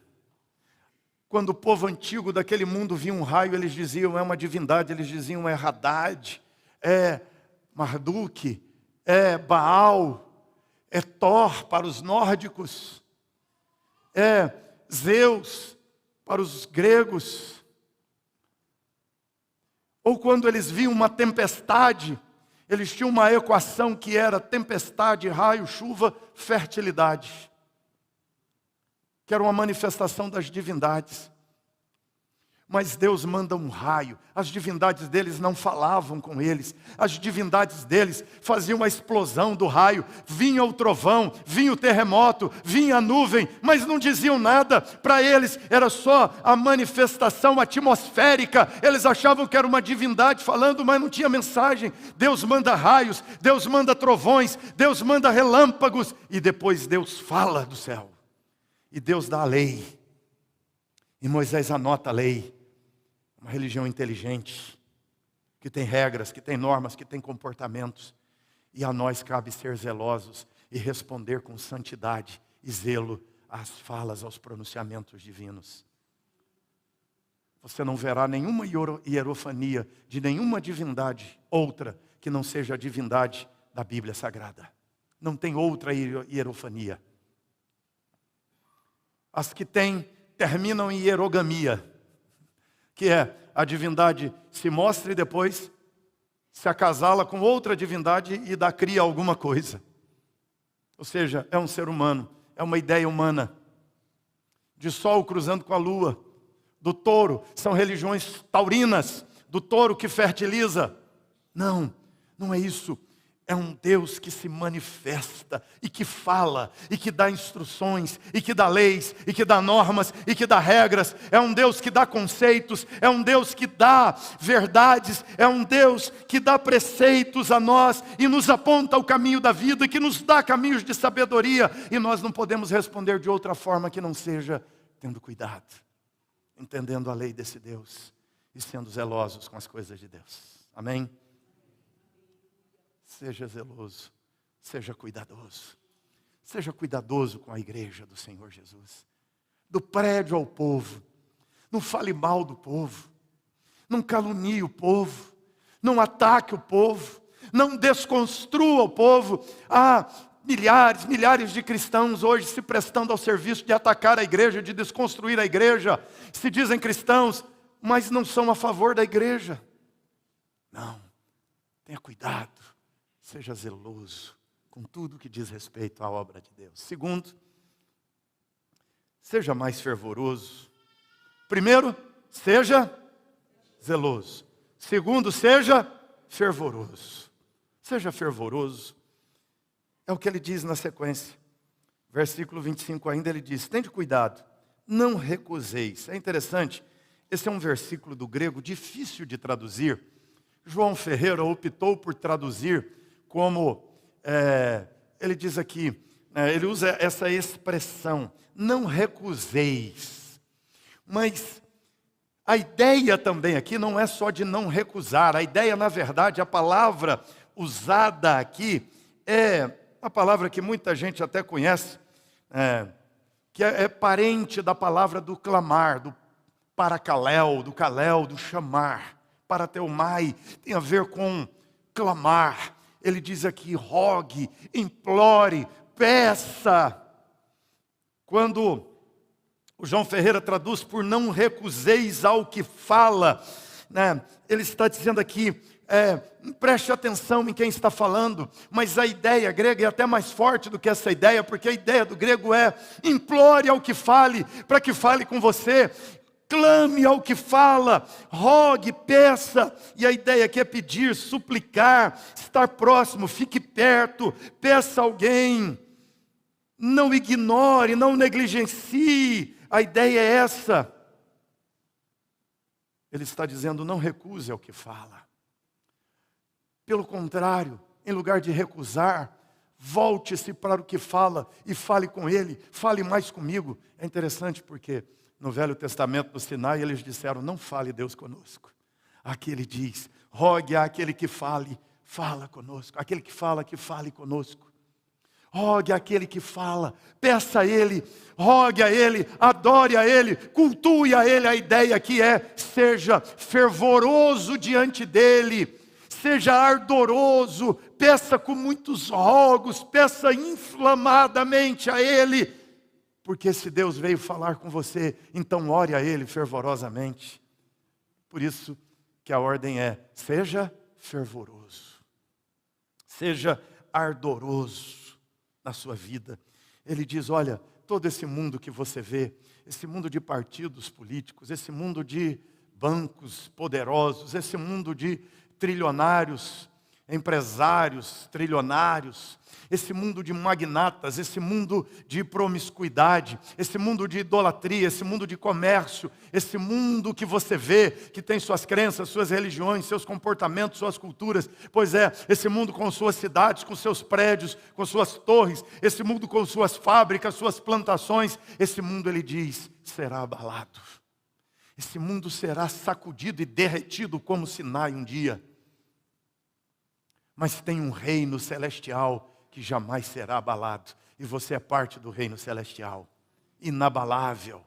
Quando o povo antigo daquele mundo via um raio, eles diziam: é uma divindade. Eles diziam: é Haddad, é Marduk, é Baal, é Thor para os nórdicos, é Zeus para os gregos. Ou quando eles viam uma tempestade, eles tinham uma equação que era tempestade, raio, chuva, fertilidade, que era uma manifestação das divindades. Mas Deus manda um raio. As divindades deles não falavam com eles. As divindades deles faziam a explosão do raio. Vinha o trovão, vinha o terremoto, vinha a nuvem, mas não diziam nada. Para eles era só a manifestação atmosférica. Eles achavam que era uma divindade falando, mas não tinha mensagem. Deus manda raios, Deus manda trovões, Deus manda relâmpagos. E depois Deus fala do céu. E Deus dá a lei. E Moisés anota a lei. Uma religião inteligente, que tem regras, que tem normas, que tem comportamentos. E a nós cabe ser zelosos e responder com santidade e zelo às falas, aos pronunciamentos divinos. Você não verá nenhuma hierofania de nenhuma divindade outra que não seja a divindade da Bíblia Sagrada. Não tem outra hierofania. As que tem terminam em hierogamia, que é a divindade se mostra e depois se acasala com outra divindade e cria alguma coisa. Ou seja, é um ser humano, é uma ideia humana. De sol cruzando com a lua, do touro, são religiões taurinas, do touro que fertiliza. Não, não é isso. É um Deus que se manifesta e que fala, e que dá instruções, e que dá leis, e que dá normas, e que dá regras. É um Deus que dá conceitos, é um Deus que dá verdades, é um Deus que dá preceitos a nós e nos aponta o caminho da vida, que nos dá caminhos de sabedoria. E nós não podemos responder de outra forma que não seja tendo cuidado, entendendo a lei desse Deus e sendo zelosos com as coisas de Deus. Amém? Seja zeloso, seja cuidadoso. Seja cuidadoso com a igreja do Senhor Jesus. Do prédio ao povo. Não fale mal do povo. Não calunie o povo. Não ataque o povo. Não desconstrua o povo. Milhares de cristãos hoje se prestando ao serviço de atacar a igreja, de desconstruir a igreja. Se dizem cristãos, mas não são a favor da igreja. Não. Tenha cuidado. Seja zeloso com tudo que diz respeito à obra de Deus. Segundo, seja mais fervoroso. Primeiro, seja zeloso. Segundo, seja fervoroso. Seja fervoroso. É o que ele diz na sequência. Versículo 25 ainda ele diz, tende cuidado, não recuseis. É interessante, esse é um versículo do grego difícil de traduzir. João Ferreira optou por traduzir como, ele diz aqui, ele usa essa expressão, não recuseis. Mas a ideia também aqui não é só de não recusar. A ideia, na verdade, a palavra usada aqui é a palavra que muita gente até conhece, que é parente da palavra do clamar, do paracaléu, do caléu, do chamar. Parateumai tem a ver com clamar. Ele diz aqui, rogue, implore, peça. Quando o João Ferreira traduz por não recuseis ao que fala, ele está dizendo aqui, preste atenção em quem está falando, mas a ideia grega é até mais forte do que essa ideia, porque a ideia do grego é, implore ao que fale, para que fale com você. Clame ao que fala, rogue, peça. E a ideia aqui é pedir, suplicar, estar próximo, fique perto, peça a alguém. Não ignore, não negligencie. A ideia é essa. Ele está dizendo, não recuse ao que fala. Pelo contrário, em lugar de recusar, volte-se para o que fala e fale com ele, fale mais comigo. É interessante porque no Velho Testamento, no Sinai, eles disseram, não fale Deus conosco. Aqui ele diz, rogue àquele que fale, fala conosco. Aquele que fale conosco. Rogue àquele que fala, peça a ele, rogue a ele, adore a ele, cultue a ele. A ideia aqui é, seja fervoroso diante dele, seja ardoroso, peça com muitos rogos, peça inflamadamente a ele. Porque se Deus veio falar com você, então ore a Ele fervorosamente. Por isso que a ordem é, seja fervoroso. Seja ardoroso na sua vida. Ele diz, olha, todo esse mundo que você vê, esse mundo de partidos políticos, esse mundo de bancos poderosos, esse mundo de trilionários, empresários trilionários, esse mundo de magnatas, esse mundo de promiscuidade, esse mundo de idolatria, esse mundo de comércio, esse mundo que você vê, que tem suas crenças, suas religiões, seus comportamentos, suas culturas, pois é, esse mundo com suas cidades, com seus prédios, com suas torres, esse mundo com suas fábricas, suas plantações, esse mundo, ele diz, será abalado. Esse mundo será sacudido e derretido como Sinai um dia. Mas tem um reino celestial que jamais será abalado. E você é parte do reino celestial. Inabalável.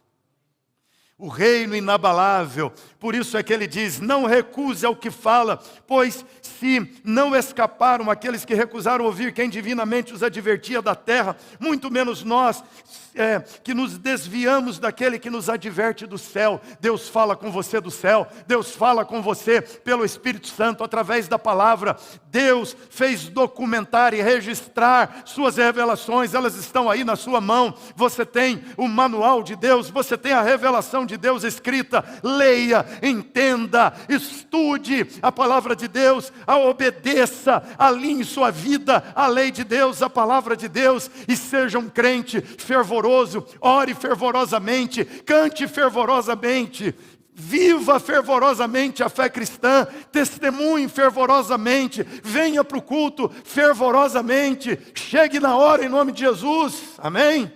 O reino inabalável. Por isso é que ele diz, não recuse ao que fala, pois se não escaparam aqueles que recusaram ouvir quem divinamente os advertia da terra, muito menos nós, que nos desviamos daquele que nos adverte do céu. Deus fala com você do céu, Deus fala com você pelo Espírito Santo, através da palavra. Deus fez documentar e registrar suas revelações, elas estão aí na sua mão. Você tem o manual de Deus, você tem a revelação de Deus escrita. Leia, entenda, estude a palavra de Deus, obedeça, alinhe sua vida à lei de Deus, à palavra de Deus, e seja um crente fervoroso. Ore fervorosamente, cante fervorosamente, viva fervorosamente a fé cristã, testemunhe fervorosamente, venha para o culto fervorosamente, chegue na hora em nome de Jesus, amém?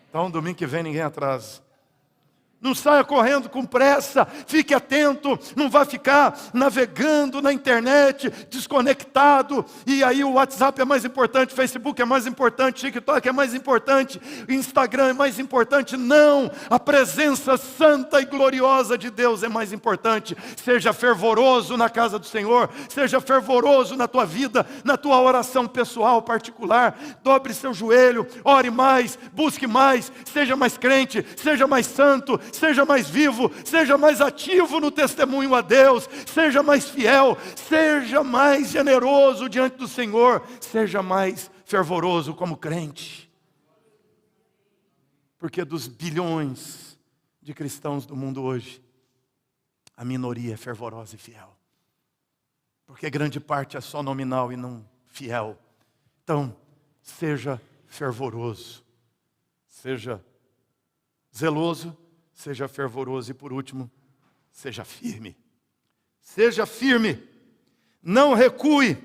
Então domingo que vem ninguém atrasa. Não saia correndo com pressa, fique atento, não vá ficar navegando na internet, desconectado, e aí o WhatsApp é mais importante, Facebook é mais importante, TikTok é mais importante, Instagram é mais importante. Não, a presença santa e gloriosa de Deus é mais importante. Seja fervoroso na casa do Senhor, seja fervoroso na tua vida, na tua oração pessoal, particular. Dobre seu joelho, ore mais, busque mais, seja mais crente, seja mais santo, seja mais vivo, seja mais ativo no testemunho a Deus, seja mais fiel, seja mais generoso diante do Senhor, seja mais fervoroso como crente. Porque dos bilhões de cristãos do mundo hoje, a minoria é fervorosa e fiel. Porque grande parte é só nominal e não fiel. Então, seja fervoroso, seja zeloso, seja fervoroso e, por último, seja firme. Seja firme, não recue,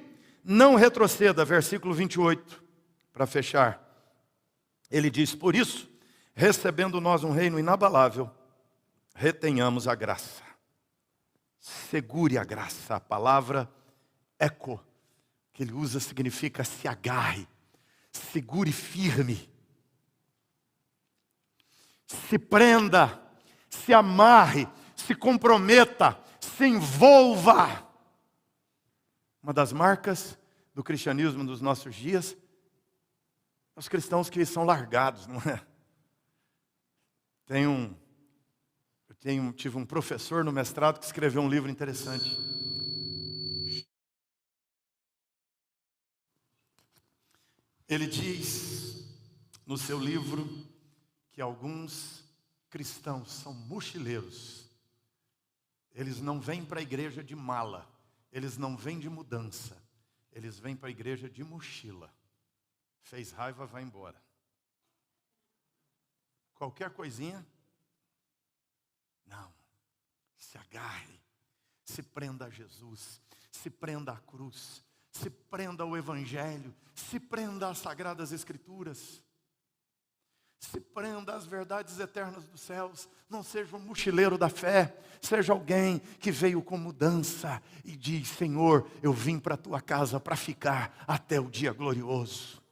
não retroceda. Versículo 28, para fechar. Ele diz: por isso, recebendo nós um reino inabalável, retenhamos a graça. Segure a graça. A palavra eco, que ele usa, significa se agarre, segure firme. Se prenda, se amarre, se comprometa, se envolva. Uma das marcas do cristianismo dos nossos dias, os cristãos que são largados, não é? Tive um professor no mestrado que escreveu um livro interessante. Ele diz no seu livro que alguns cristãos são mochileiros. Eles não vêm para a igreja de mala, eles não vêm de mudança, eles vêm para a igreja de mochila. Fez raiva, vai embora. Qualquer coisinha, não. Se agarre, se prenda a Jesus, se prenda à cruz, se prenda ao Evangelho, se prenda às Sagradas Escrituras. Se prenda às verdades eternas dos céus. Não seja um mochileiro da fé. Seja alguém que veio com mudança e diz: Senhor, eu vim para a tua casa para ficar até o dia glorioso.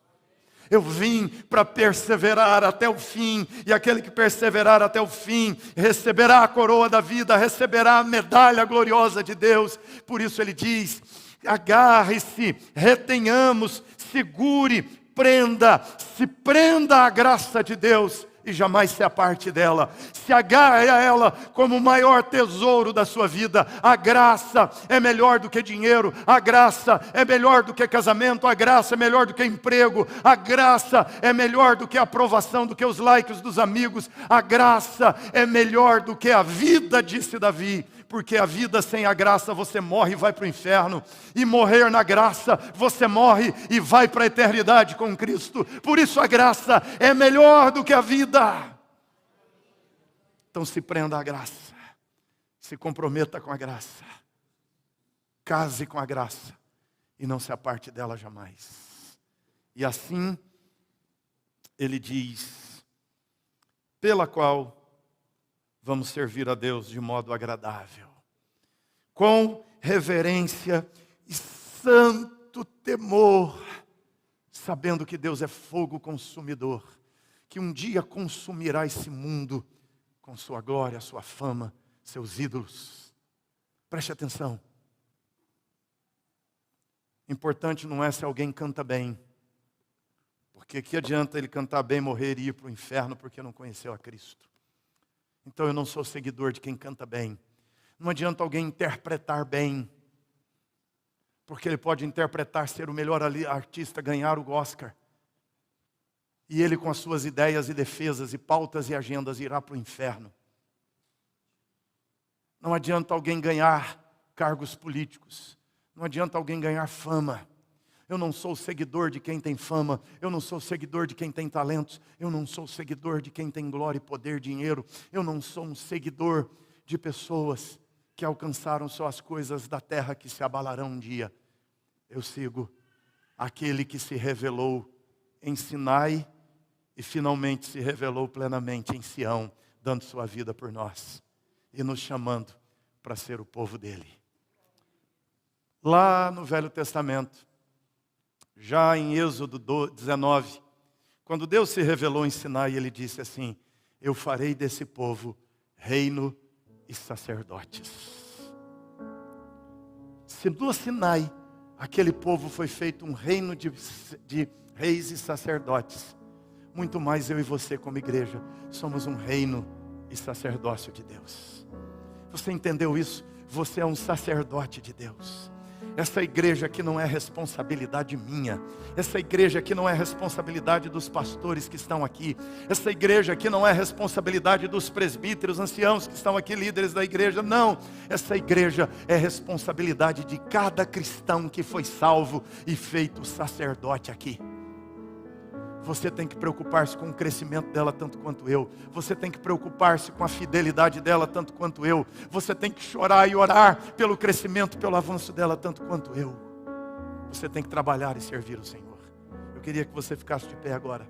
Eu vim para perseverar até o fim. E aquele que perseverar até o fim receberá a coroa da vida, receberá a medalha gloriosa de Deus. Por isso ele diz: agarre-se, retenhamos, segure, prenda, se prenda à graça de Deus e jamais se aparte dela. Se agarre a ela como o maior tesouro da sua vida. A graça é melhor do que dinheiro, a graça é melhor do que casamento, a graça é melhor do que emprego, a graça é melhor do que a aprovação, do que os likes dos amigos, a graça é melhor do que a vida, disse Davi. Porque a vida sem a graça você morre e vai para o inferno. E morrer na graça você morre e vai para a eternidade com Cristo. Por isso a graça é melhor do que a vida. Então se prenda à graça. Se comprometa com a graça. Case com a graça. E não se aparte dela jamais. E assim ele diz: pela qual vamos servir a Deus de modo agradável, com reverência e santo temor, sabendo que Deus é fogo consumidor, que um dia consumirá esse mundo com sua glória, sua fama, seus ídolos. Preste atenção. Importante não é se alguém canta bem, porque que adianta ele cantar bem, morrer e ir para o inferno porque não conheceu a Cristo. Então eu não sou seguidor de quem canta bem. Não adianta alguém interpretar bem, porque ele pode interpretar, ser o melhor artista, ganhar o Oscar. E ele, com as suas ideias e defesas e pautas e agendas, irá para o inferno. Não adianta alguém ganhar cargos políticos. Não adianta alguém ganhar fama. Eu não sou seguidor de quem tem fama. Eu não sou seguidor de quem tem talentos. Eu não sou seguidor de quem tem glória, poder, dinheiro. Eu não sou um seguidor de pessoas que alcançaram só as coisas da terra que se abalarão um dia. Eu sigo aquele que se revelou em Sinai e finalmente se revelou plenamente em Sião, dando sua vida por nós e nos chamando para ser o povo dele. Lá no Velho Testamento, já em Êxodo 19, quando Deus se revelou em Sinai, ele disse assim: eu farei desse povo reino e sacerdotes. Se no Sinai, aquele povo foi feito um reino de reis e sacerdotes, muito mais eu e você como igreja, somos um reino e sacerdócio de Deus. Você entendeu isso? Você é um sacerdote de Deus. Essa igreja aqui não é responsabilidade minha. Essa igreja aqui não é responsabilidade dos pastores que estão aqui. Essa igreja aqui não é responsabilidade dos presbíteros, anciãos que estão aqui, líderes da igreja. Não, essa igreja é responsabilidade de cada cristão que foi salvo e feito sacerdote aqui. Você tem que preocupar-se com o crescimento dela tanto quanto eu. Você tem que preocupar-se com a fidelidade dela tanto quanto eu. Você tem que chorar e orar pelo crescimento, pelo avanço dela tanto quanto eu. Você tem que trabalhar e servir o Senhor. Eu queria que você ficasse de pé agora.